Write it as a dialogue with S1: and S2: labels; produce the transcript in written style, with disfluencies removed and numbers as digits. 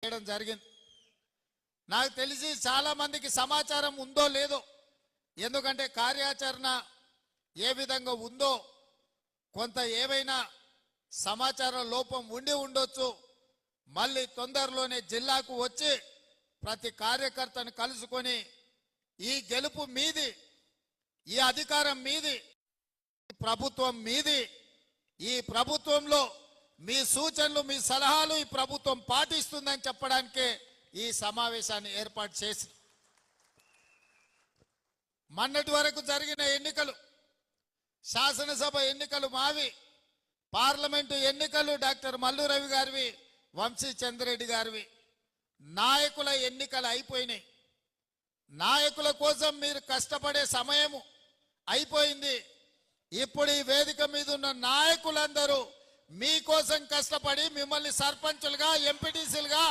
S1: చేయడం జరిగింది. నాకు తెలిసి చాలా మందికి సమాచారం ఉందో లేదో, ఎందుకంటే కార్యాచరణ ఏ విధంగా ఉందో కొంత ఏవైనా సమాచార లోపం ఉండి ఉండొచ్చు. మళ్ళీ తొందరలోనే జిల్లాకు వచ్చి ప్రతి కార్యకర్తను కలుసుకొని ఈ గెలుపు మీది, ఈ అధికారం మీది, ప్రభుత్వం మీది, ఈ ప్రభుత్వంలో మీ సూచనలు మీ సలహాలు ఈ ప్రభుత్వం పాటిస్తుందని చెప్పడానికే ఈ సమావేశాన్ని ఏర్పాటు చేసి, మొన్నటి వరకు జరిగిన ఎన్నికలు, శాసనసభ ఎన్నికలు మావి, పార్లమెంటు ఎన్నికలు డాక్టర్ మల్లు రవి గారివి, వంశీ చంద్రెడ్డి గారివి. నాయకుల ఎన్నికలు అయిపోయినాయి. నాయకుల కోసం మీరు కష్టపడే సమయము అయిపోయింది. ఇప్పుడు ఈ వేదిక మీద ఉన్న నాయకులందరూ మీకోసం కష్టపడి మిమ్మల్ని సర్పంచులుగా, ఎంపీటీసీలుగా